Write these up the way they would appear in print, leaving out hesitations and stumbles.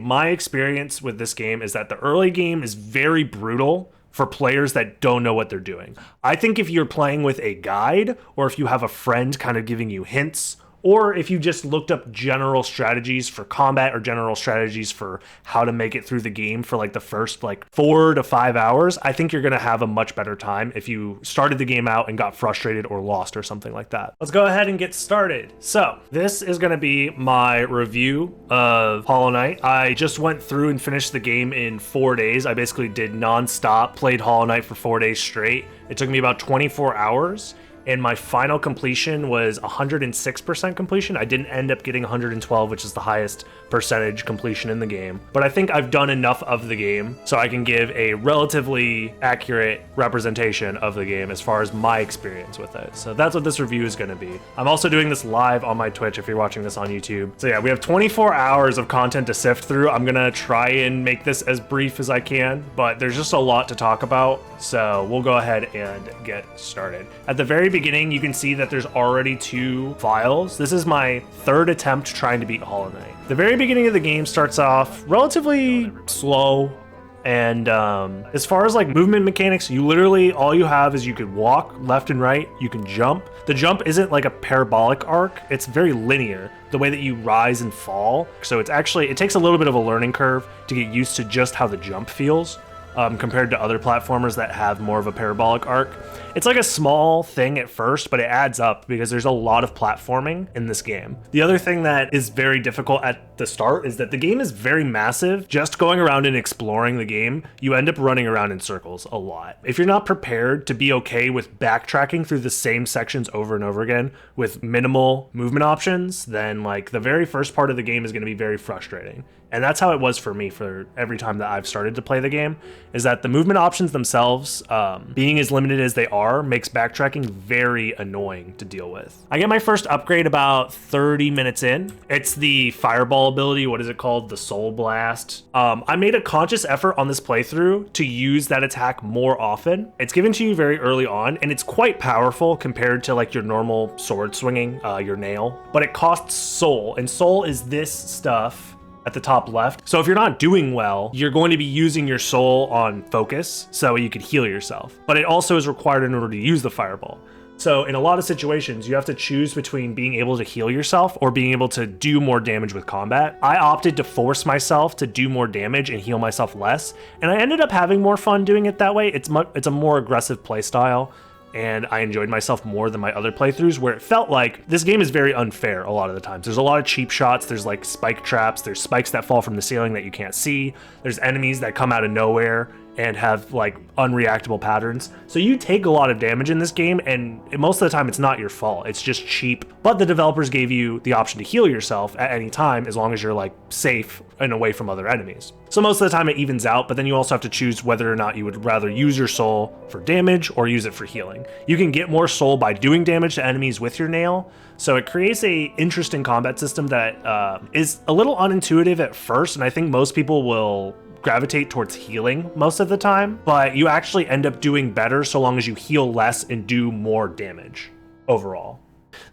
my experience with this game is that the early game is very brutal for players that don't know what they're doing. I think if you're playing with a guide, or if you have a friend kind of giving you hints, or if you just looked up general strategies for combat or general strategies for how to make it through the game for like the first like 4 to 5 hours, I think you're going to have a much better time if you started the game out and got frustrated or lost or something like that. Let's go ahead and get started. So this is going to be my review of Hollow Knight. I just went through and finished the game in 4 days. I basically did non-stop, played Hollow Knight for 4 days straight. It took me about 24 hours. And my final completion was 106% completion. I didn't end up getting 112, which is the highest percentage completion in the game. But I think I've done enough of the game so I can give a relatively accurate representation of the game as far as my experience with it. So that's what this review is going to be. I'm also doing this live on my Twitch if you're watching this on YouTube. So yeah, we have 24 hours of content to sift through. I'm going to try and make this as brief as I can, but there's just a lot to talk about. So we'll go ahead and get started. At the very beginning, you can see that there's already 2 files. This is my 3rd attempt trying to beat Hollow Knight. The very beginning of the game starts off relatively slow, and as far as like movement mechanics, you literally, all you have is you could walk left and right, you can jump. The jump isn't like a parabolic arc, it's very linear, the way that you rise and fall. So it's actually, it takes a little bit of a learning curve to get used to just how the jump feels. Compared to other platformers that have more of a parabolic arc. It's like a small thing at first, but it adds up because there's a lot of platforming in this game. The other thing that is very difficult at the start is that the game is very massive. Just going around and exploring the game, you end up running around in circles a lot. If you're not prepared to be okay with backtracking through the same sections over and over again with minimal movement options, then like the very first part of the game is going to be very frustrating. And that's how it was for me for every time that I've started to play the game, is that the movement options themselves, being as limited as they are, makes backtracking very annoying to deal with. I get my first upgrade about 30 minutes in. It's the fireball ability. What is it called? The Soul Blast. I made a conscious effort on this playthrough to use that attack more often. It's given to you very early on, and it's quite powerful compared to like your normal sword swinging, your nail, but it costs soul, and soul is this stuff at the top left. So if you're not doing well, you're going to be using your soul on focus so you could heal yourself. But it also is required in order to use the fireball. So in a lot of situations, you have to choose between being able to heal yourself or being able to do more damage with combat. I opted to force myself to do more damage and heal myself less, and I ended up having more fun doing it that way. It's a more aggressive play style, and I enjoyed myself more than my other playthroughs, where it felt like this game is very unfair a lot of the times. There's a lot of cheap shots, there's like spike traps, there's spikes that fall from the ceiling that you can't see, there's enemies that come out of nowhere and have like unreactable patterns. So you take a lot of damage in this game, and most of the time it's not your fault, it's just cheap. But the developers gave you the option to heal yourself at any time as long as you're like safe and away from other enemies. So most of the time it evens out, but then you also have to choose whether or not you would rather use your soul for damage or use it for healing. You can get more soul by doing damage to enemies with your nail, so it creates a interesting combat system that is a little unintuitive at first, and I think most people will gravitate towards healing most of the time, but you actually end up doing better so long as you heal less and do more damage overall.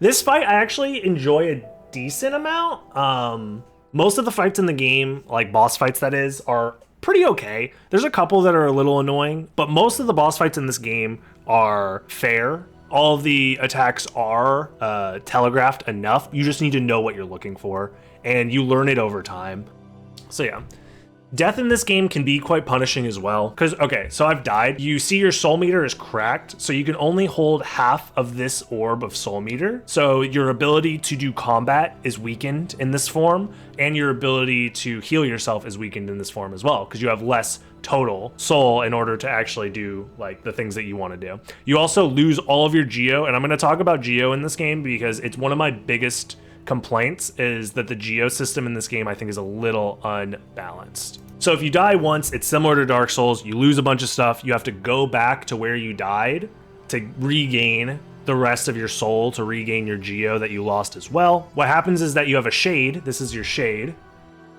This fight I actually enjoy a decent amount. Most of the fights in the game, like boss fights that is, are pretty okay. There's a couple that are a little annoying, but most of the boss fights in this game are fair. All of the attacks are telegraphed enough. You just need to know what you're looking for, and you learn it over time. So yeah. Death in this game can be quite punishing as well, because, okay, so I've died. You see your soul meter is cracked, so you can only hold half of this orb of soul meter. So your ability to do combat is weakened in this form, and your ability to heal yourself is weakened in this form as well, because you have less total soul in order to actually do like the things that you want to do. You also lose all of your geo, and I'm going to talk about geo in this game because it's one of my biggest complaints, is that the geo system in this game I think is a little unbalanced. So if you die once, it's similar to Dark Souls. You lose a bunch of stuff. You have to go back to where you died to regain the rest of your soul, to regain your geo that you lost as well. What happens is that you have a shade. This is your shade.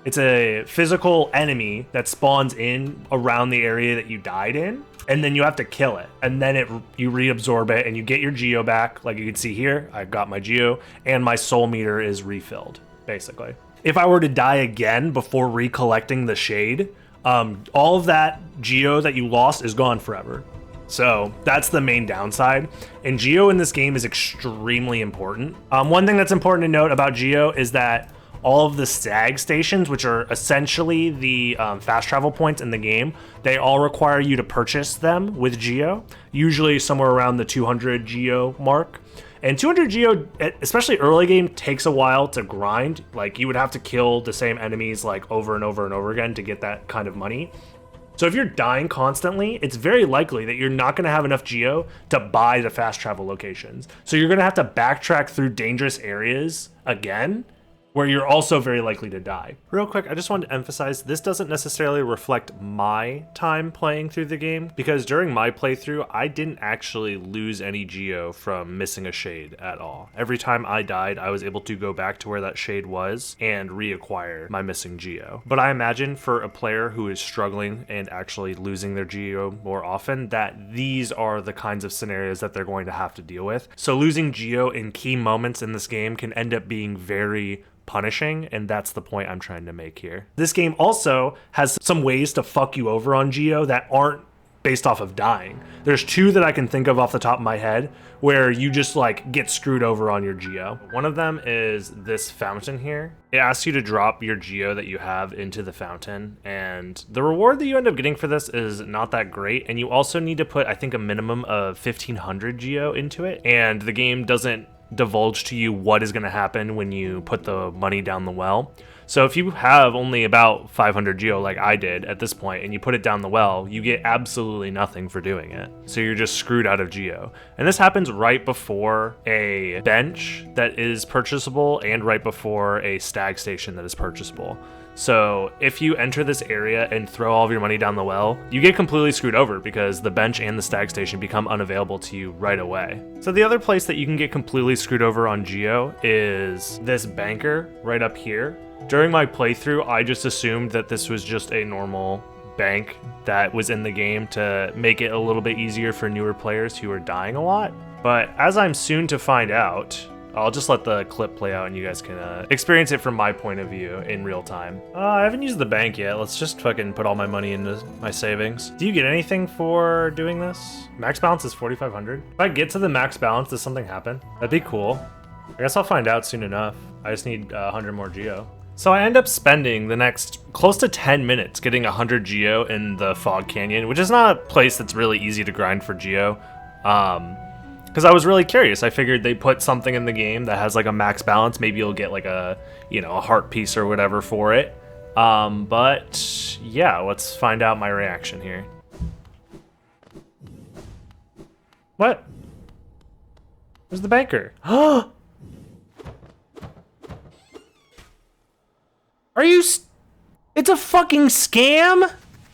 It's a physical enemy that spawns in around the area that you died in, and then you have to kill it, and then you reabsorb it and you get your geo back. Like you can see here, I got my geo and my soul meter is refilled, basically. if I were to die again before recollecting the shade, all of that geo that you lost is gone forever. So that's the main downside. And geo in this game is extremely important. One thing that's important to note about geo is that all of the stag stations, which are essentially the fast travel points in the game, they all require you to purchase them with geo, usually somewhere around the 200 geo mark. And 200 geo, especially early game, takes a while to grind. Like, you would have to kill the same enemies like over and over and over again to get that kind of money. So if you're dying constantly, it's very likely that you're not going to have enough geo to buy the fast travel locations. So you're going to have to backtrack through dangerous areas again, where you're also very likely to die. Real quick, I just wanted to emphasize, this doesn't necessarily reflect my time playing through the game, because during my playthrough, I didn't actually lose any geo from missing a shade at all. Every time I died, I was able to go back to where that shade was and reacquire my missing geo. But I imagine for a player who is struggling and actually losing their geo more often, that these are the kinds of scenarios that they're going to have to deal with. So losing geo in key moments in this game can end up being very punishing, and that's the point I'm trying to make here. This game also has some ways to fuck you over on geo that aren't based off of dying. There's two that I can think of off the top of my head where you just like get screwed over on your geo. One of them is this fountain here. It asks you to drop your geo that you have into the fountain, and the reward that you end up getting for this is not that great, and you also need to put, I think, a minimum of 1500 geo into it, and the game doesn't divulge to you what is going to happen when you put the money down the well. So if you have only about 500 geo like I did at this point and you put it down the well, you get absolutely nothing for doing it. So you're just screwed out of geo. And this happens right before a bench that is purchasable and right before a stag station that is purchasable. So if you enter this area and throw all of your money down the well, you get completely screwed over because the bench and the stag station become unavailable to you right away. So the other place that you can get completely screwed over on geo is this banker right up here. During my playthrough, I just assumed that this was just a normal bank that was in the game to make it a little bit easier for newer players who are dying a lot. But as I'm soon to find out, I'll just let the clip play out and you guys can experience it from my point of view in real time. I haven't used the bank yet. Let's just fucking put all my money into my savings. Do you get anything for doing this? Max balance is 4,500. If I get to the max balance, does something happen? That'd be cool. I guess I'll find out soon enough. I just need 100 more geo. So I end up spending the next close to 10 minutes getting 100 geo in the Fog Canyon, which is not a place that's really easy to grind for geo. Because I was really curious. I figured they put something in the game that has like a max balance. Maybe you'll get like a, you know, a heart piece or whatever for it. But yeah, let's find out my reaction here. What? Where's the banker? Are you... It's a fucking scam?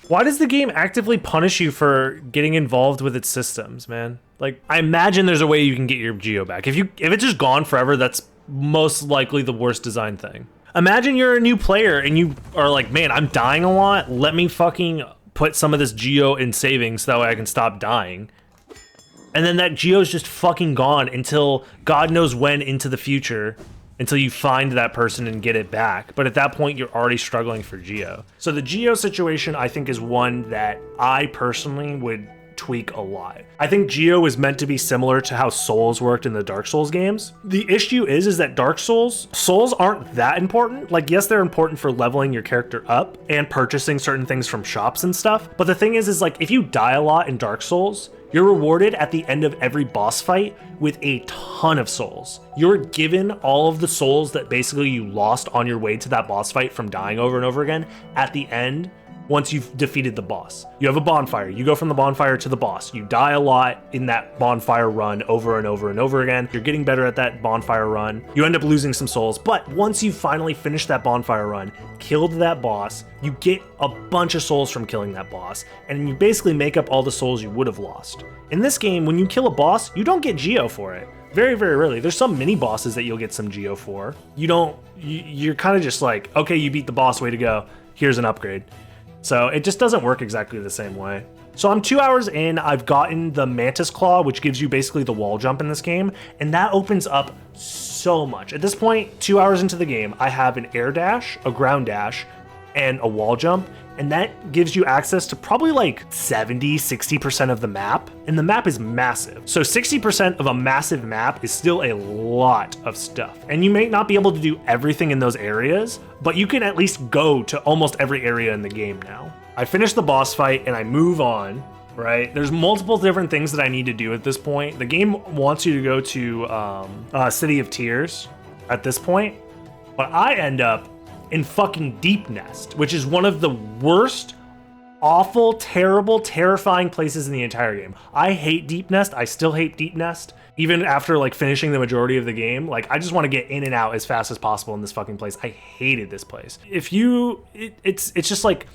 Why does the game actively punish you for getting involved with its systems, man? Like, I imagine there's a way you can get your geo back. If it's just gone forever, that's most likely the worst design thing. Imagine you're a new player and you are like, man, I'm dying a lot. Let me fucking put some of this geo in savings so that way I can stop dying. And then that geo is just fucking gone until God knows when into the future, until you find that person and get it back. But at that point, you're already struggling for geo. So the geo situation, I think, is one that I personally would tweak a lot. I think geo is meant to be similar to how souls worked in the Dark Souls games. The issue is that Dark Souls aren't that important. Like, yes, they're important for leveling your character up and purchasing certain things from shops and stuff. But the thing is like, if you die a lot in Dark Souls, you're rewarded at the end of every boss fight with a ton of souls. You're given all of the souls that basically you lost on your way to that boss fight from dying over and over again at the end once you've defeated the boss. You have a bonfire. You go from the bonfire to the boss. You die a lot in that bonfire run over and over and over again. You're getting better at that bonfire run. You end up losing some souls, but once you finally finish that bonfire run, killed that boss, you get a bunch of souls from killing that boss, and you basically make up all the souls you would have lost. In this game, when you kill a boss, you don't get geo for it. Very, very rarely. There's some mini bosses that you'll get some geo for. You're kind of just like, okay, you beat the boss, way to go. Here's an upgrade. So it just doesn't work exactly the same way. So I'm 2 hours in, I've gotten the Mantis Claw, which gives you basically the wall jump in this game, and that opens up so much. At this point, 2 hours into the game, I have an air dash, a ground dash, and a wall jump, and that gives you access to probably like 70-60% of the map, and the map is massive. So 60% of a massive map is still a lot of stuff, and you may not be able to do everything in those areas, but you can at least go to almost every area in the game now. I finish the boss fight and I move on, right? There's multiple different things that I need to do at this point. The game wants you to go to City of Tears at this point, but I end up in fucking Deep Nest, which is one of the worst, awful, terrible, terrifying places in the entire game. I hate Deep Nest. I still hate Deep Nest. Even after like finishing the majority of the game, like I just want to get in and out as fast as possible in this fucking place. I hated this place. It's just like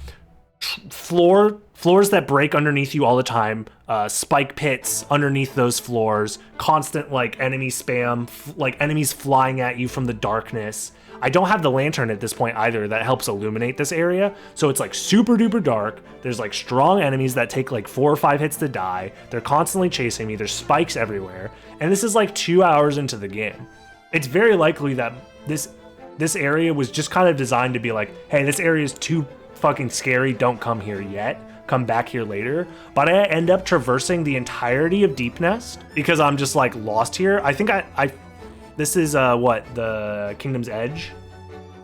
floors that break underneath you all the time, spike pits underneath those floors, constant like enemy spam, like enemies flying at you from the darkness. I don't have the lantern at this point either that helps illuminate this area, so it's like super duper dark. There's like strong enemies that take like 4 or 5 hits to die. They're constantly chasing me. There's spikes everywhere, and this is like 2 hours into the game. It's very likely that this area was just kind of designed to be like, hey, this area is too fucking scary, don't come here yet, come back here later. But I end up traversing the entirety of Deep Nest because I'm just like lost here. I think this is what, the Kingdom's Edge?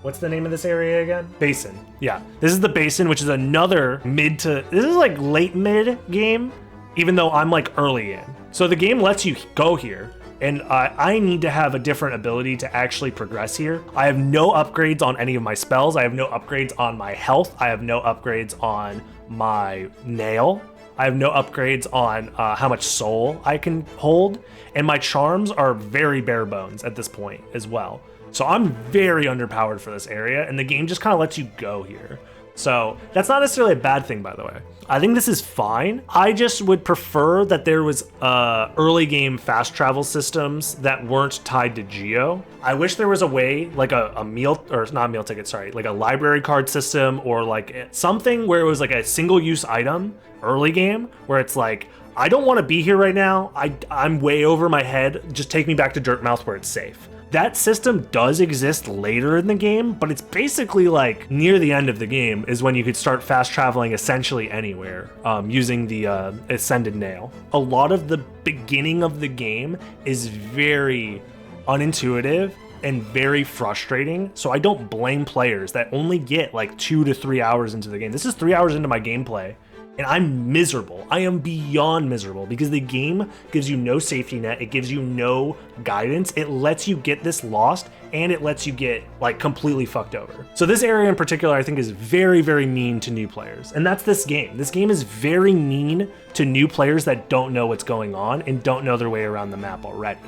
What's the name of this area again? Basin. Yeah, this is the Basin, which is another this is like late mid game, even though I'm like early in. So the game lets you go here, and I need to have a different ability to actually progress here. I have no upgrades on any of my spells. I have no upgrades on my health. I have no upgrades on my nail. I have no upgrades on how much soul I can hold. And my charms are very bare bones at this point as well. So I'm very underpowered for this area, and the game just kind of lets you go here. So that's not necessarily a bad thing, by the way. I think this is fine. I just would prefer that there was early game fast travel systems that weren't tied to Geo. I wish there was a way, like a meal, or not a meal ticket, sorry, like a library card system, or like something where it was like a single use item early game, where it's like, I don't want to be here right now. I'm way over my head. Just take me back to Dirtmouth where it's safe. That system does exist later in the game, but it's basically like near the end of the game is when you could start fast traveling essentially anywhere using the Ascended Nail. A lot of the beginning of the game is very unintuitive and very frustrating, so I don't blame players that only get like 2 to 3 hours into the game. This is 3 hours into my gameplay, and I'm miserable. I am beyond miserable because the game gives you no safety net. It gives you no guidance. It lets you get this lost, and it lets you get like completely fucked over. So this area in particular, I think, is very, very mean to new players. And that's this game. This game is very mean to new players that don't know what's going on and don't know their way around the map already.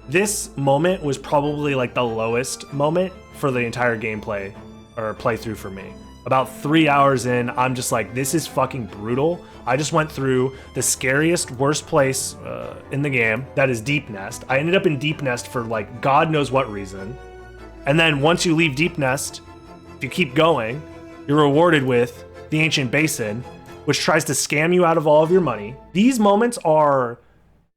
This moment was probably like the lowest moment for the entire gameplay or playthrough for me. About 3 hours in, I'm just like, this is fucking brutal. I just went through the scariest, worst place in the game, that is Deep Nest. I ended up in Deep Nest for like God knows what reason. And then once you leave Deep Nest, if you keep going, you're rewarded with the Ancient Basin, which tries to scam you out of all of your money. These moments are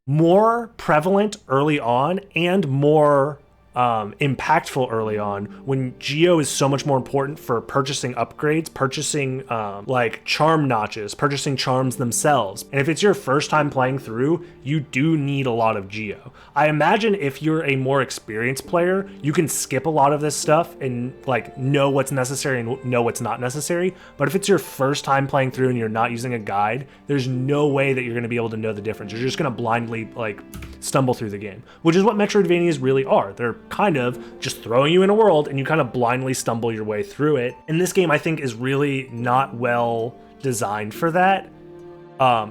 more prevalent early on and more impactful early on when Geo is so much more important for purchasing upgrades, purchasing like charm notches, purchasing charms themselves. And if it's your first time playing through, you do need a lot of Geo. I imagine if you're a more experienced player, you can skip a lot of this stuff and like know what's necessary and know what's not necessary. But if it's your first time playing through and you're not using a guide, there's no way that you're going to be able to know the difference. You're just going to blindly like stumble through the game, which is what Metroidvanias really are. They're kind of just throwing you in a world and you kind of blindly stumble your way through it. And this game, I think, is really not well designed for that.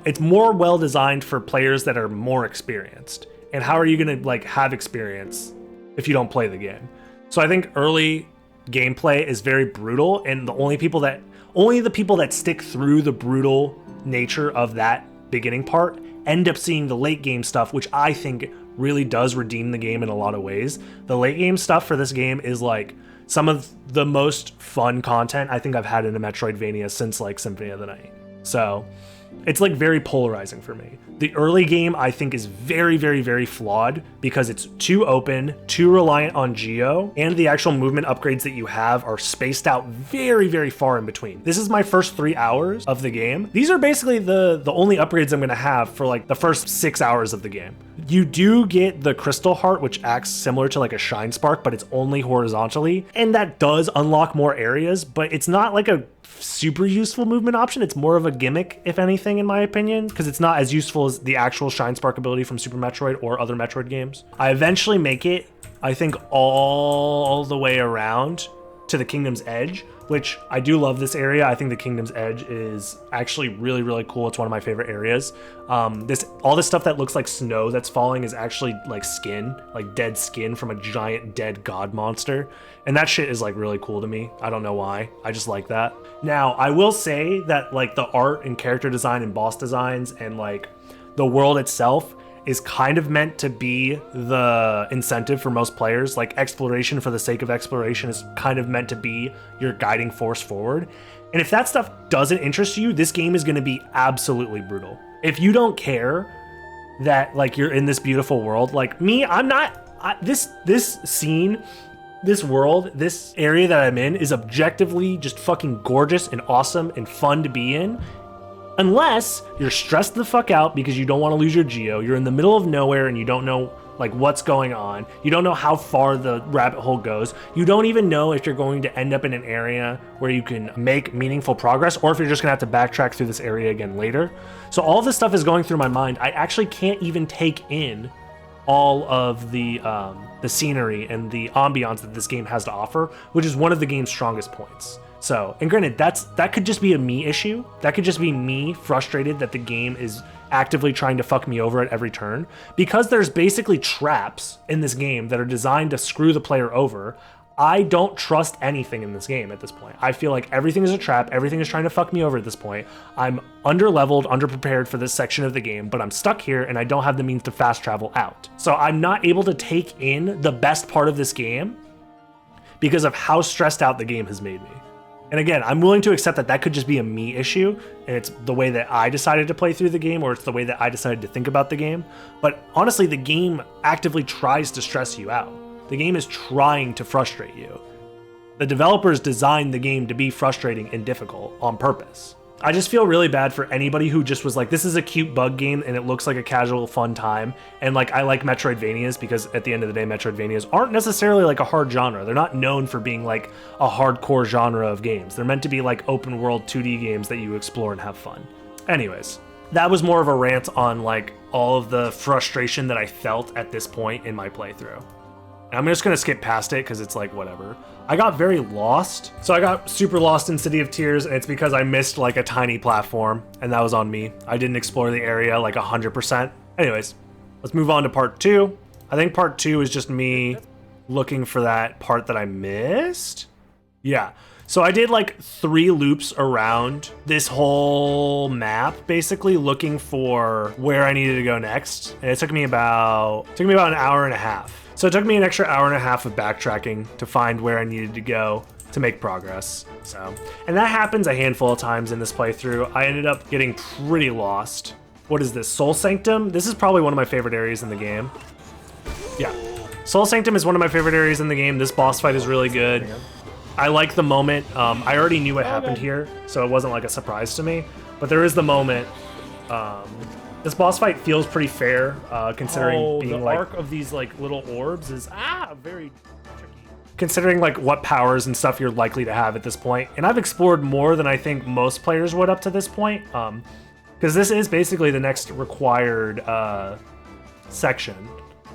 It's more well designed for players that are more experienced. And how are you going to like have experience if you don't play the game? So I think early gameplay is very brutal, and only the people that stick through the brutal nature of that beginning part end up seeing the late game stuff, which I think really does redeem the game in a lot of ways. The late game stuff for this game is like some of the most fun content I think I've had in a Metroidvania since like Symphony of the Night. So It's like very polarizing for me. The early game I think is very, very, very flawed because it's too open, too reliant on geo, and the actual movement upgrades that you have are spaced out very, very far in between. This is my first 3 hours of the game. These are basically the only upgrades I'm gonna have for like the first 6 hours of the game. You do get the crystal heart, which acts similar to like a shine spark, but it's only horizontally, and that does unlock more areas, but it's not like a super useful movement option. It's more of a gimmick, if anything, in my opinion, because it's not as useful as the actual shine spark ability from Super Metroid or other Metroid games. I eventually make it, I think, all the way around to the Kingdom's Edge, which I do love this area. I think the Kingdom's Edge is actually really, really cool. It's one of my favorite areas. All this stuff that looks like snow that's falling is actually like skin, like dead skin from a giant dead god monster. And that shit is like really cool to me. I don't know why. I just like that. Now, I will say that like the art and character design and boss designs and like the world itself is kind of meant to be the incentive for most players. Like exploration for the sake of exploration is kind of meant to be your guiding force forward. And if that stuff doesn't interest you, this game is going to be absolutely brutal. If you don't care that like you're in this beautiful world, like me, this scene, this world, this area that I'm in is objectively just fucking gorgeous and awesome and fun to be in. Unless you're stressed the fuck out because you don't want to lose your geo, you're in the middle of nowhere and you don't know like what's going on. You don't know how far the rabbit hole goes. You don't even know if you're going to end up in an area where you can make meaningful progress or if you're just gonna have to backtrack through this area again later. So all this stuff is going through my mind. I actually can't even take in all of the scenery and the ambiance that this game has to offer, which is one of the game's strongest points. So, and granted, that could just be a me issue. That could just be me frustrated that the game is actively trying to fuck me over at every turn. Because there's basically traps in this game that are designed to screw the player over, I don't trust anything in this game at this point. I feel like everything is a trap, everything is trying to fuck me over at this point. I'm under-leveled, underprepared for this section of the game, but I'm stuck here and I don't have the means to fast travel out. So I'm not able to take in the best part of this game because of how stressed out the game has made me. And again, I'm willing to accept that that could just be a me issue, and it's the way that I decided to play through the game, or it's the way that I decided to think about the game. But honestly, the game actively tries to stress you out. The game is trying to frustrate you. The developers designed the game to be frustrating and difficult on purpose. I just feel really bad for anybody who just was like, this is a cute bug game and it looks like a casual fun time. And like, I like Metroidvanias because at the end of the day, Metroidvanias aren't necessarily like a hard genre. They're not known for being like a hardcore genre of games. They're meant to be like open world 2D games that you explore and have fun. Anyways, that was more of a rant on like all of the frustration that I felt at this point in my playthrough. I'm just gonna skip past it because it's like whatever. I got very lost. So I got super lost in City of Tears, and it's because I missed like a tiny platform, and that was on me. I didn't explore the area like 100%. Anyways, let's move on to part 2. I think part 2 is just me looking for that part that I missed. Yeah. So I did like 3 loops around this whole map, basically looking for where I needed to go next. And it took me about an hour and a half. So it took me an extra hour and a half of backtracking to find where I needed to go to make progress. So, and that happens a handful of times in this playthrough. I ended up getting pretty lost. What is this? Soul Sanctum? This is probably one of my favorite areas in the game. Yeah. Soul Sanctum is one of my favorite areas in the game. This boss fight is really good. I like the moment. I already knew what happened here, so it wasn't like a surprise to me. But there is the moment. This boss fight feels pretty fair, considering being the like arc of these like little orbs is very tricky. Considering like what powers and stuff you're likely to have at this point, and I've explored more than I think most players would up to this point, because this is basically the next required section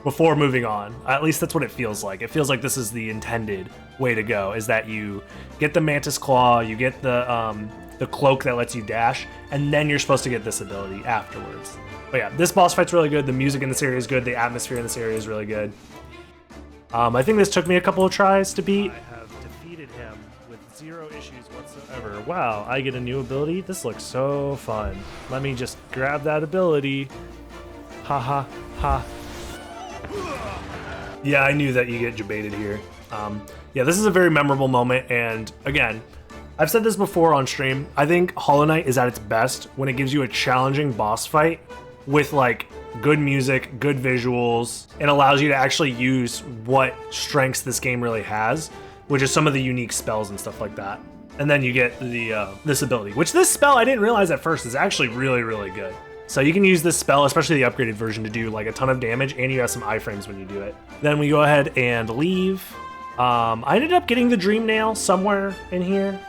before moving on. At least that's what it feels like. It feels like this is the intended way to go, is that you get the Mantis Claw, you get the cloak that lets you dash, and then you're supposed to get this ability afterwards. But yeah, this boss fight's really good. The music in this area is good. The atmosphere in this area is really good. I think this took me a couple of tries to beat. I have defeated him with 0 issues whatsoever. Wow, I get a new ability? This looks so fun. Let me just grab that ability. Ha ha ha. Yeah, I knew that you get debated here. Yeah, this is a very memorable moment, and again, I've said this before on stream. I think Hollow Knight is at its best when it gives you a challenging boss fight with like good music, good visuals. It allows you to actually use what strengths this game really has, which is some of the unique spells and stuff like that. And then you get the this ability, which this spell I didn't realize at first is actually really, really good. So you can use this spell, especially the upgraded version, to do like a ton of damage, and you have some iframes when you do it. Then we go ahead and leave. I ended up getting the Dream Nail somewhere in here,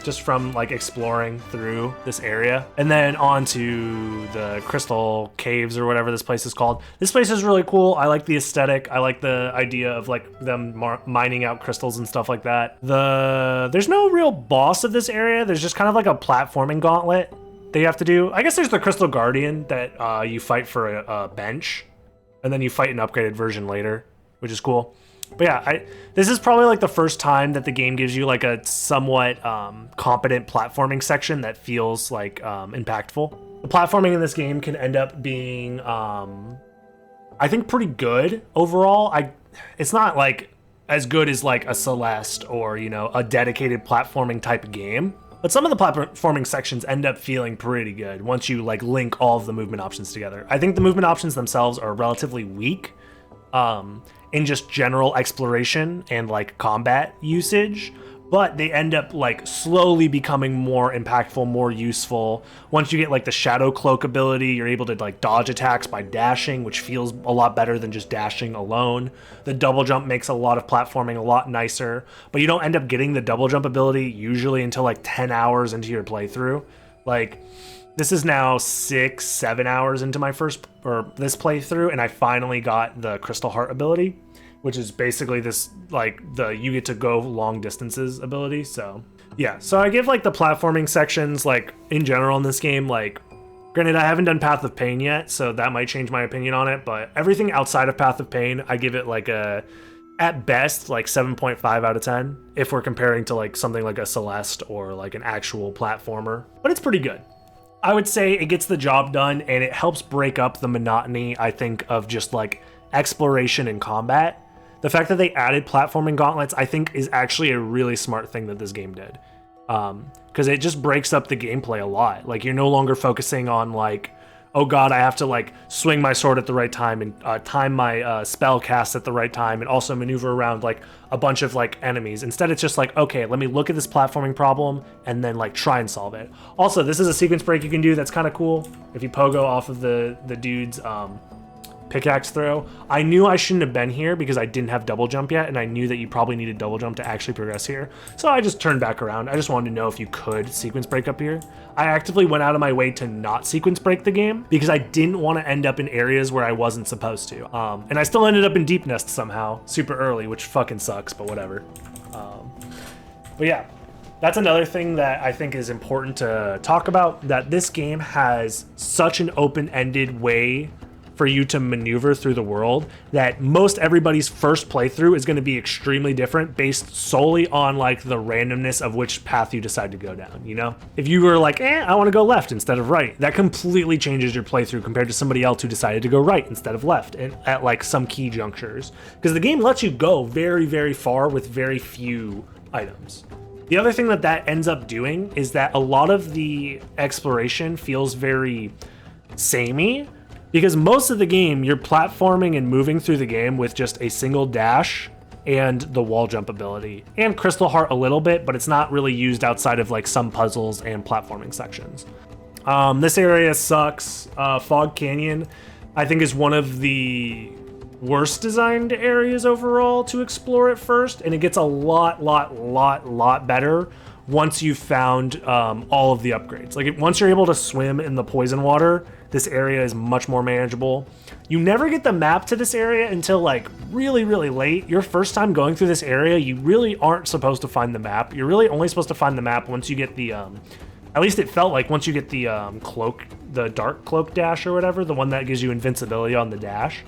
just from like exploring through this area. And then on to the Crystal Caves or whatever this place is called. This place is really cool. I like the aesthetic. I like the idea of like them mining out crystals and stuff like that. There's no real boss of this area. There's just kind of like a platforming gauntlet that you have to do. I guess there's the Crystal Guardian that you fight for a bench, and then you fight an upgraded version later, which is cool. But yeah, this is probably like the first time that the game gives you like a somewhat competent platforming section that feels like impactful. The platforming in this game can end up being, I think, pretty good overall. It's not like as good as like a Celeste or, you know, a dedicated platforming type game. But some of the platforming sections end up feeling pretty good once you like link all of the movement options together. I think the movement options themselves are relatively weak. In just general exploration and like combat usage, but they end up like slowly becoming more impactful, more useful. Once you get like the Shadow Cloak ability, you're able to like dodge attacks by dashing, which feels a lot better than just dashing alone. The double jump makes a lot of platforming a lot nicer, but you don't end up getting the double jump ability usually until like 10 hours into your playthrough. Like, this is now 6-7 hours into my this playthrough, and I finally got the Crystal Heart ability, which is basically this like you get to go long distances ability. So yeah, so I give like the platforming sections like in general in this game, like granted I haven't done Path of Pain yet, so that might change my opinion on it, but everything outside of Path of Pain, I give it like at best like 7.5 out of 10 if we're comparing to like something like a Celeste or like an actual platformer, but it's pretty good. I would say it gets the job done, and it helps break up the monotony, I think, of just like exploration and combat. The fact that they added platforming gauntlets, I think, is actually a really smart thing that this game did. Because it just breaks up the gameplay a lot. Like, you're no longer focusing on like, oh god, I have to like swing my sword at the right time and time my spell cast at the right time and also maneuver around like a bunch of like enemies. Instead, it's just like, okay, let me look at this platforming problem and then like try and solve it. Also, this is a sequence break you can do that's kind of cool. If you pogo off of the dude's pickaxe throw. I knew I shouldn't have been here because I didn't have double jump yet, and I knew that you probably needed double jump to actually progress here. So I just turned back around. I just wanted to know if you could sequence break up here. I actively went out of my way to not sequence break the game because I didn't want to end up in areas where I wasn't supposed to. And I still ended up in Deep Nest somehow, super early, which fucking sucks, but whatever. But yeah, that's another thing that I think is important to talk about, that this game has such an open-ended way for you to maneuver through the world that most everybody's first playthrough is going to be extremely different based solely on like the randomness of which path you decide to go down, you know? If you were like, I want to go left instead of right, that completely changes your playthrough compared to somebody else who decided to go right instead of left and at like some key junctures. Because the game lets you go very, very far with very few items. The other thing that ends up doing is that a lot of the exploration feels very samey, because most of the game you're platforming and moving through the game with just a single dash and the wall jump ability and Crystal Heart a little bit, but it's not really used outside of like some puzzles and platforming sections. This area sucks. Fog Canyon, I think, is one of the worst designed areas overall to explore at first, and it gets a lot better once you've found all of the upgrades. Like once you're able to swim in the poison water, this area is much more manageable. You never get the map to this area until like really late. Your first time going through this area, you really aren't supposed to find the map. You're really only supposed to find the map once you get the at least it felt like once you get the cloak, the dark cloak dash or whatever, the one that gives you invincibility on the dash.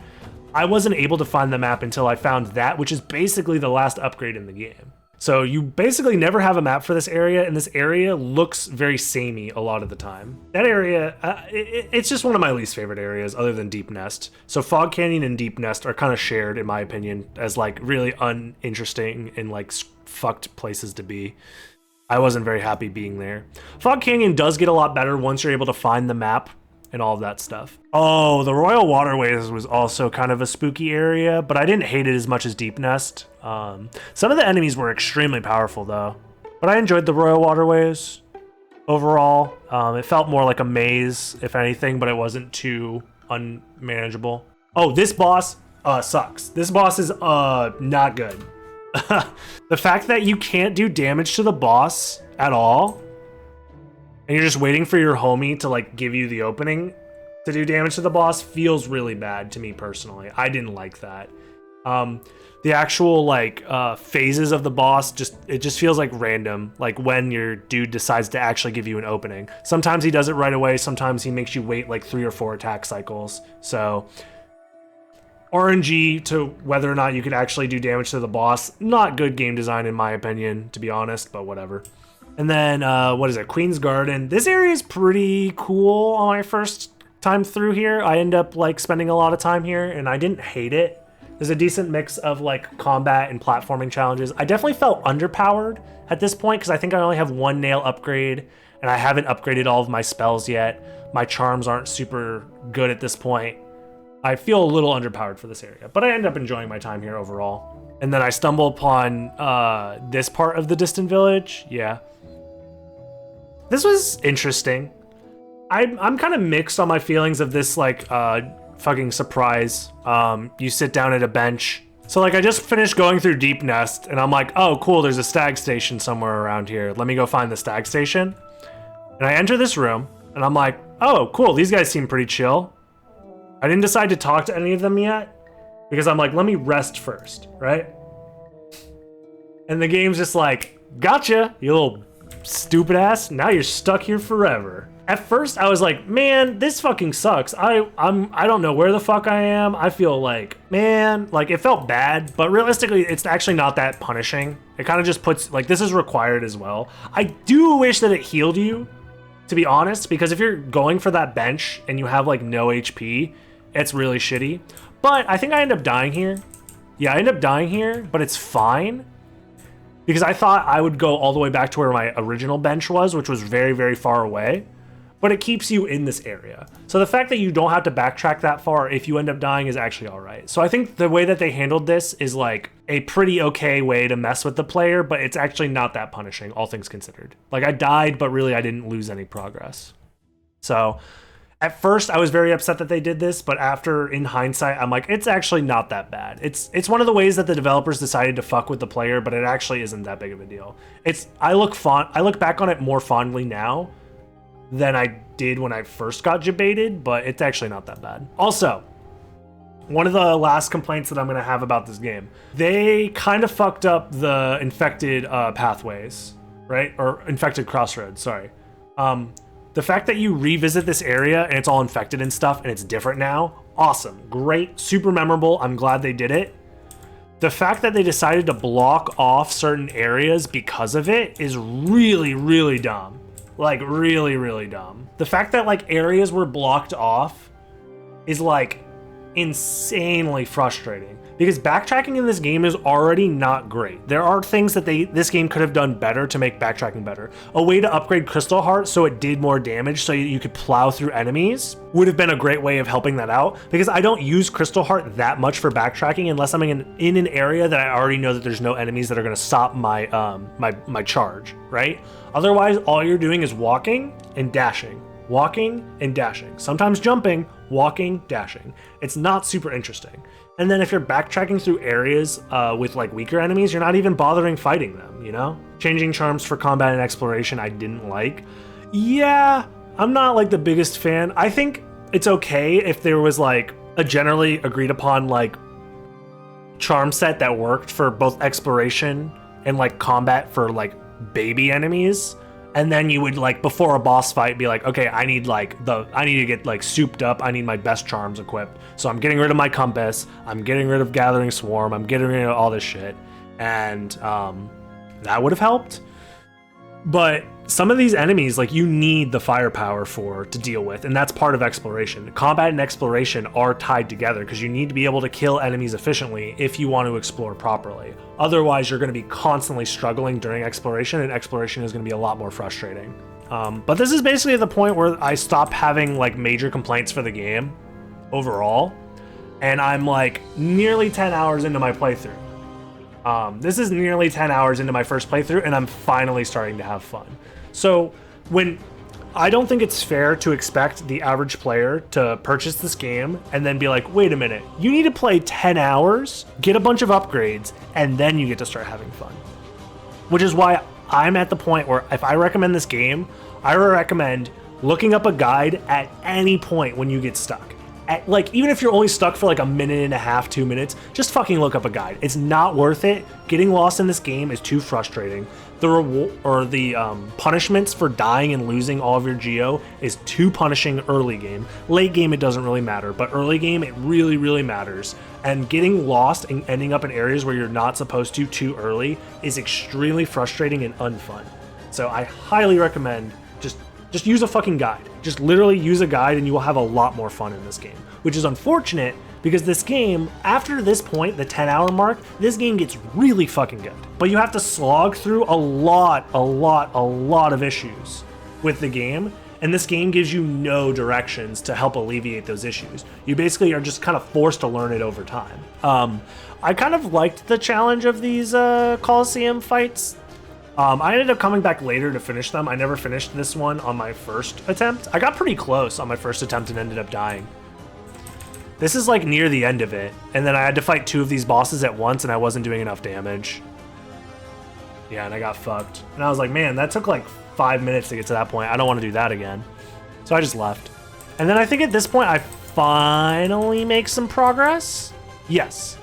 I wasn't able to find the map until I found that, which is basically the last upgrade in the game. So you basically never have a map for this area, and this area looks very samey a lot of the time. That area, it's just one of my least favorite areas other than Deep Nest. So Fog Canyon and Deep Nest are kind of shared, in my opinion, as like really uninteresting and like fucked places to be. I wasn't very happy being there. Fog Canyon does get a lot better once you're able to find the map and all of that stuff. Oh, the Royal Waterways was also kind of a spooky area, but I didn't hate it as much as Deep Nest. Some of the enemies were extremely powerful though, but I enjoyed the Royal Waterways overall. It felt more like a maze, if anything, but it wasn't too unmanageable. Oh, this boss sucks. This boss is not good. The fact that you can't do damage to the boss at all, and you're just waiting for your homie to like give you the opening to do damage to the boss feels really bad to me personally. I didn't like that. The actual like phases of the boss it just feels like random, like when your dude decides to actually give you an opening. Sometimes he does it right away, sometimes he makes you wait like 3 or 4 attack cycles. So RNG to whether or not you could actually do damage to the boss. Not good game design in my opinion, to be honest, but whatever. And then, what is it? Queen's Garden. This area is pretty cool on my first time through here. I end up like spending a lot of time here and I didn't hate it. There's a decent mix of like combat and platforming challenges. I definitely felt underpowered at this point because I think I only have 1 nail upgrade and I haven't upgraded all of my spells yet. My charms aren't super good at this point. I feel a little underpowered for this area, but I end up enjoying my time here overall. And then I stumble upon this part of the distant village. Yeah. This was interesting. I'm kind of mixed on my feelings of this like fucking surprise. You sit down at a bench. So like I just finished going through Deep Nest and I'm like, oh cool, there's a stag station somewhere around here. Let me go find the stag station. And I enter this room and I'm like, oh cool, these guys seem pretty chill. I didn't decide to talk to any of them yet because I'm like, let me rest first, right? And the game's just like, gotcha, you little stupid ass. Now you're stuck here forever. At first I was like, man, this fucking sucks. I don't know where the fuck I am. I feel like, man, like it felt bad, but realistically, it's actually not that punishing. It kind of just puts, like this is required as well. I do wish that it healed you, to be honest, because if you're going for that bench and you have like no HP, it's really shitty. But I think I end up dying here. Yeah, I end up dying here, but it's fine. Because I thought I would go all the way back to where my original bench was, which was very, very far away. But it keeps you in this area. So the fact that you don't have to backtrack that far if you end up dying is actually all right. So I think the way that they handled this is like a pretty okay way to mess with the player, but it's actually not that punishing, all things considered. Like I died, but really I didn't lose any progress. So at first I was very upset that they did this, but after in hindsight, I'm like, it's actually not that bad. It's one of the ways that the developers decided to fuck with the player, but it actually isn't that big of a deal. I look back on it more fondly now than I did when I first got debated, but it's actually not that bad. Also, one of the last complaints that I'm gonna have about this game, they kind of fucked up the infected pathways, right? Or infected crossroads, sorry. The fact that you revisit this area and it's all infected and stuff and it's different now, awesome, great, super memorable. I'm glad they did it. The fact that they decided to block off certain areas because of it is really, really dumb. Like really, really dumb. The fact that like areas were blocked off is like insanely frustrating because backtracking in this game is already not great. There are things that this game could have done better to make backtracking better. A way to upgrade Crystal Heart so it did more damage so you could plow through enemies would have been a great way of helping that out because I don't use Crystal Heart that much for backtracking unless I'm in an area that I already know that there's no enemies that are going to stop my my charge, right? Otherwise, all you're doing is walking and dashing. Walking and dashing. Sometimes jumping, walking, dashing. It's not super interesting. And then if you're backtracking through areas with like weaker enemies, you're not even bothering fighting them, you know? Changing charms for combat and exploration I didn't like. Yeah, I'm not like the biggest fan. I think it's okay if there was like a generally agreed upon like charm set that worked for both exploration and like combat for like baby enemies. And then you would like before a boss fight be like, okay, I need to get like souped up. I need my best charms equipped. So I'm getting rid of my compass. I'm getting rid of Gathering Swarm. I'm getting rid of all this shit. And that would have helped. But some of these enemies, like, you need the firepower to deal with, and that's part of exploration. Combat and exploration are tied together because you need to be able to kill enemies efficiently if you want to explore properly. Otherwise, you're going to be constantly struggling during exploration, and exploration is going to be a lot more frustrating. But this is basically the point where I stop having like major complaints for the game overall, and I'm like nearly 10 hours into my playthrough. This is nearly 10 hours into my first playthrough, and I'm finally starting to have fun. So I don't think it's fair to expect the average player to purchase this game and then be like, wait a minute, you need to play 10 hours, get a bunch of upgrades, and then you get to start having fun. Which is why I'm at the point where if I recommend this game, I recommend looking up a guide at any point when you get stuck. Like, even if you're only stuck for like a minute and a half, 2 minutes, just fucking look up a guide. It's not worth it. Getting lost in this game is too frustrating. The punishments for dying and losing all of your geo is too punishing early game. Late game, it doesn't really matter, but early game, it really, really matters. And getting lost and ending up in areas where you're not supposed to too early is extremely frustrating and unfun. So I highly recommend just use a fucking guide. Just literally use a guide and you will have a lot more fun in this game, which is unfortunate because this game, after this point, the 10-hour mark, this game gets really fucking good. But you have to slog through a lot of issues with the game, and this game gives you no directions to help alleviate those issues. You basically are just kind of forced to learn it over time. I kind of liked the challenge of these Coliseum fights. I ended up coming back later to finish them. I never finished this one on my first attempt. I got pretty close on my first attempt and ended up dying. This is like near the end of it, and then I had to fight 2 of these bosses at once and I wasn't doing enough damage. Yeah, and I got fucked. And I was like, man, that took like 5 minutes to get to that point. I don't want to do that again. So I just left. And then I think at this point I finally make some progress. Yes.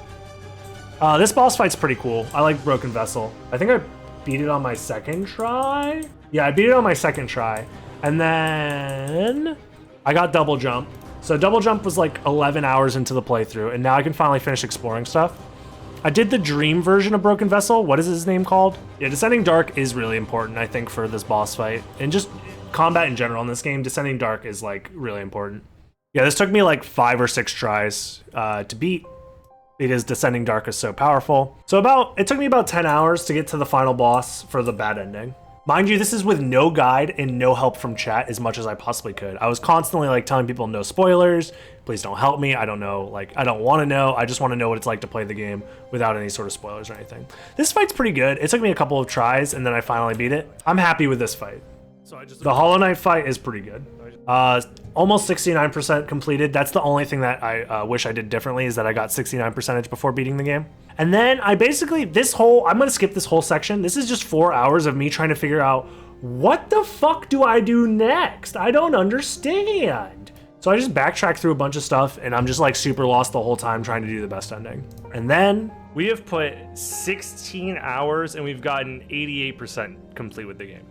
This boss fight's pretty cool. I like Broken Vessel. I think I beat it on my second try. Yeah, I beat it on my second try. And then I got double jump. So double jump was like 11 hours into the playthrough, and now I can finally finish exploring stuff. I did the dream version of Broken Vessel. What is his name called? Yeah, Descending Dark is really important, I think, for this boss fight. And just combat in general in this game, Descending Dark is like really important. Yeah, this took me like 5 or 6 tries to beat, because Descending Dark is so powerful. So it took me about 10 hours to get to the final boss for the bad ending. Mind you, this is with no guide and no help from chat as much as I possibly could. I was constantly like telling people no spoilers, please don't help me, I don't know, like I don't want to know, I just want to know what it's like to play the game without any sort of spoilers or anything. This fight's pretty good. It took me a couple of tries and then I finally beat it. I'm happy with this fight. The Hollow Knight fight is pretty good. Almost 69% completed. That's the only thing that I wish I did differently, is that I got 69% before beating the game. And then I basically, I'm gonna skip this whole section. This is just 4 hours of me trying to figure out what the fuck do I do next? I don't understand. So I just backtrack through a bunch of stuff and I'm just like super lost the whole time trying to do the best ending. And then we have put 16 hours and we've gotten 88% complete with the game.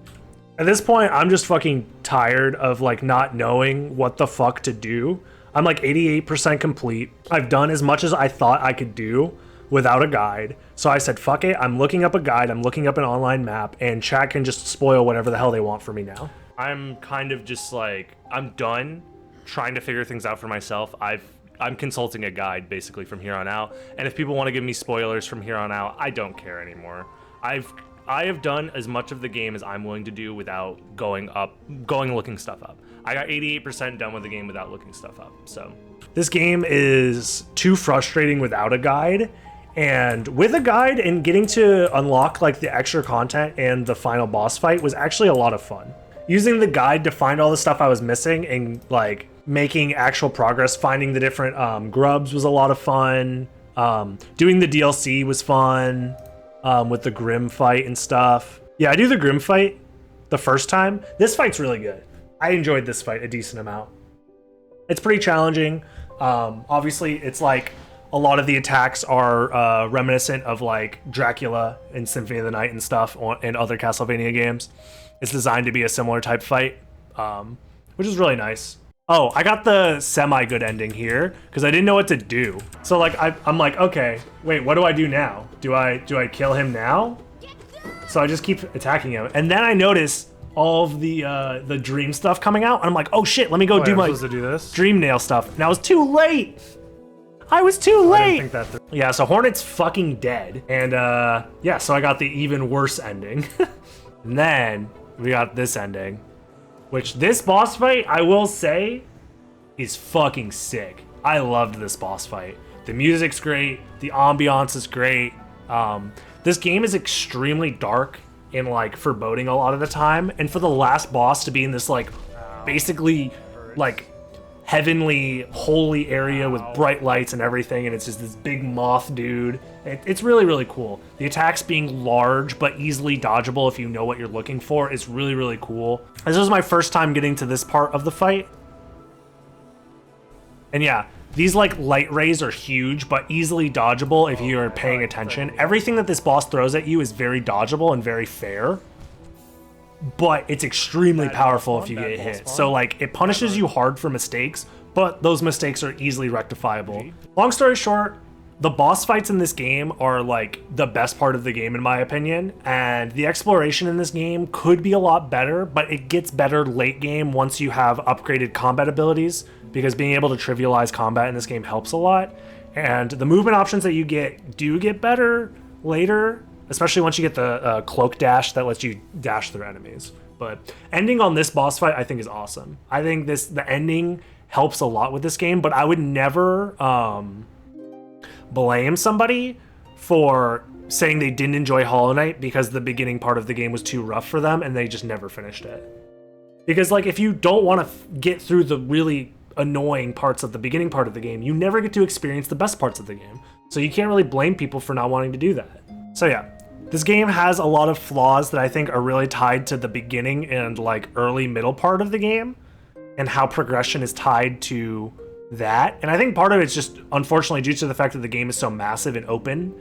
At this point, I'm just fucking tired of like not knowing what the fuck to do. I'm like 88% complete. I've done as much as I thought I could do without a guide. So I said, fuck it, I'm looking up a guide, I'm looking up an online map, and chat can just spoil whatever the hell they want for me now. I'm kind of just like, I'm done trying to figure things out for myself. I'm consulting a guide basically from here on out. And if people want to give me spoilers from here on out, I don't care anymore. I have done as much of the game as I'm willing to do without going looking stuff up. I got 88% done with the game without looking stuff up. So this game is too frustrating without a guide, and with a guide and getting to unlock like the extra content and the final boss fight was actually a lot of fun. Using the guide to find all the stuff I was missing and like making actual progress, finding the different grubs was a lot of fun. Doing the DLC was fun. With the Grim fight and stuff. Yeah, I do the Grim fight the first time. This fight's really good. I enjoyed this fight a decent amount. It's pretty challenging. Obviously, it's like a lot of the attacks are reminiscent of like Dracula and Symphony of the Night and stuff and other Castlevania games. It's designed to be a similar type fight, which is really nice. Oh, I got the semi-good ending here because I didn't know what to do. So like I'm like, okay, wait, what do I do now? Do I kill him now? So I just keep attacking him. And then I notice all of the dream stuff coming out. And I'm like, oh shit, let me go do my supposed to do this? dream nail stuff. And I was too late. I was too late. I didn't think that Yeah, so Hornet's fucking dead. And yeah, so I got the even worse ending. And then we got this ending, which this boss fight, I will say, is fucking sick. I loved this boss fight. The music's great. The ambiance is great. This game is extremely dark and like foreboding a lot of the time. And for the last boss to be in this like basically like heavenly holy area with bright lights and everything, and it's just this big moth dude. It's really, really cool. The attacks being large but easily dodgeable if you know what you're looking for is really, really cool. This was my first time getting to this part of the fight. And yeah, these like light rays are huge but easily dodgeable if you're paying attention. Everything that this boss throws at you is very dodgeable and very fair, but it's extremely powerful if you get hit. So like it punishes you hard for mistakes, but those mistakes are easily rectifiable. Long story short, the boss fights in this game are like the best part of the game in my opinion, and the exploration in this game could be a lot better, but it gets better late game once you have upgraded combat abilities, because being able to trivialize combat in this game helps a lot. And the movement options that you get do get better later, especially once you get the cloak dash that lets you dash through enemies. But ending on this boss fight I think is awesome. I think the ending helps a lot with this game, but I would never blame somebody for saying they didn't enjoy Hollow Knight because the beginning part of the game was too rough for them and they just never finished it. Because like if you don't want to get through the really annoying parts of the beginning part of the game, you never get to experience the best parts of the game. So you can't really blame people for not wanting to do that. So yeah, this game has a lot of flaws that I think are really tied to the beginning and like early middle part of the game and how progression is tied to that. And I think part of it's just unfortunately due to the fact that the game is so massive and open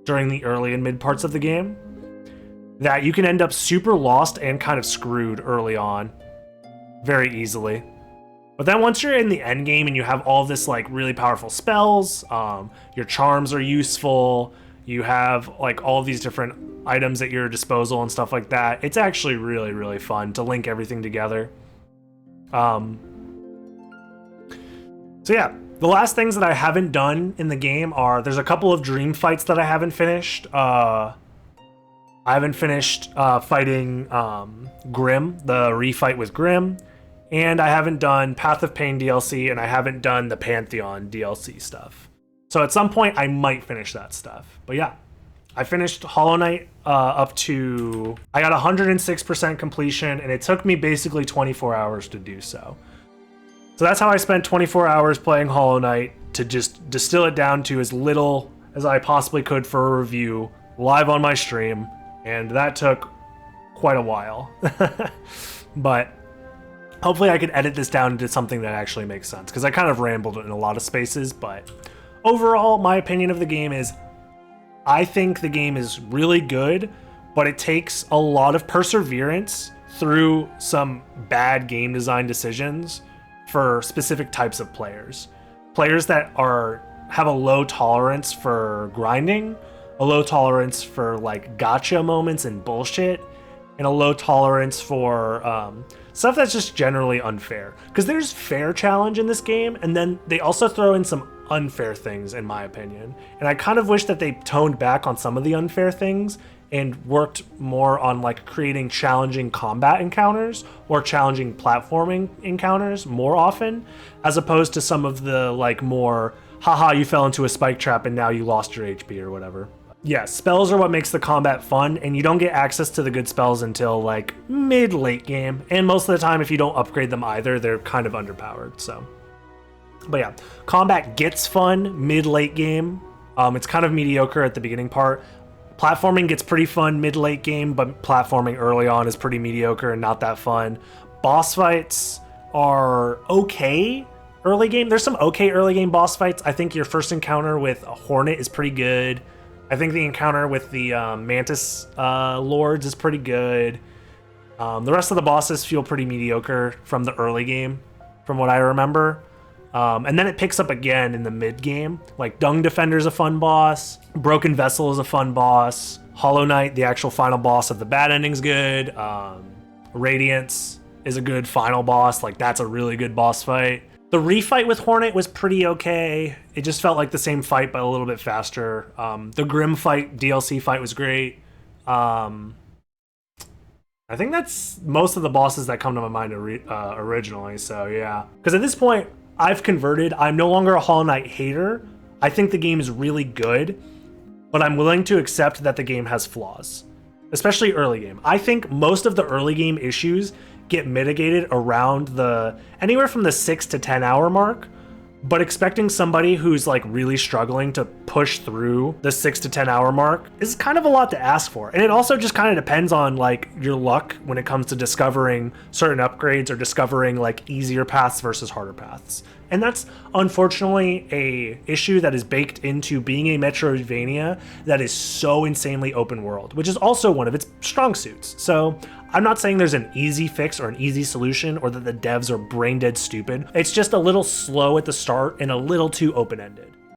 during the early and mid parts of the game that you can end up super lost and kind of screwed early on very easily. But then once you're in the end game and you have all this like really powerful spells, your charms are useful, you have like all these different items at your disposal and stuff like that, it's actually really, really fun to link everything together. So yeah, the last things that I haven't done in the game are, there's a couple of dream fights that I haven't finished. I haven't finished fighting Grim, the refight with Grim, and I haven't done Path of Pain DLC, and I haven't done the Pantheon DLC stuff. So at some point I might finish that stuff. But yeah, I finished Hollow Knight up to, I got 106% completion, and it took me basically 24 hours to do so. So that's how I spent 24 hours playing Hollow Knight, to just distill it down to as little as I possibly could for a review live on my stream, and that took quite a while. But hopefully I could edit this down into something that actually makes sense, because I kind of rambled in a lot of spaces. But overall, my opinion of the game is, I think the game is really good, but it takes a lot of perseverance through some bad game design decisions for specific types of players. Players that have a low tolerance for grinding, a low tolerance for like gotcha moments and bullshit, and a low tolerance for stuff that's just generally unfair. Because there's fair challenge in this game, and then they also throw in some unfair things, in my opinion. And I kind of wish that they toned back on some of the unfair things and worked more on like creating challenging combat encounters or challenging platforming encounters more often, as opposed to some of the like more, haha, you fell into a spike trap and now you lost your HP or whatever. Yeah, spells are what makes the combat fun, and you don't get access to the good spells until like mid-late game, and most of the time if you don't upgrade them either, they're kind of underpowered. So, but yeah, combat gets fun mid-late game. It's kind of mediocre at the beginning part. Platforming gets pretty fun mid-late game, but platforming early on is pretty mediocre and not that fun. Boss fights are okay early game. There's some okay early game boss fights. I think your first encounter with a Hornet is pretty good. I think the encounter with the Mantis Lords is pretty good. The rest of the bosses feel pretty mediocre from the early game, from what I remember. And then it picks up again in the mid game. Like Dung Defender's a fun boss. Broken Vessel is a fun boss. Hollow Knight, the actual final boss of the bad ending's good. Radiance is a good final boss. Like, that's a really good boss fight. The refight with Hornet was pretty okay. It just felt like the same fight, but a little bit faster. The Grim fight, DLC fight, was great. I think that's most of the bosses that come to my mind originally, so yeah. Because at this point, I've converted. I'm no longer a Hollow Knight hater. I think the game is really good, but I'm willing to accept that the game has flaws, especially early game. I think most of the early game issues get mitigated around the anywhere from the 6 to 10 hour mark, but expecting somebody who's like really struggling to push through the 6 to 10 hour mark is kind of a lot to ask for. And it also just kind of depends on like your luck when it comes to discovering certain upgrades or discovering like easier paths versus harder paths. And that's unfortunately a issue that is baked into being a Metroidvania that is so insanely open world, which is also one of its strong suits. So I'm not saying there's an easy fix or an easy solution or that the devs are brain dead stupid. It's just a little slow at the start and a little too open-ended.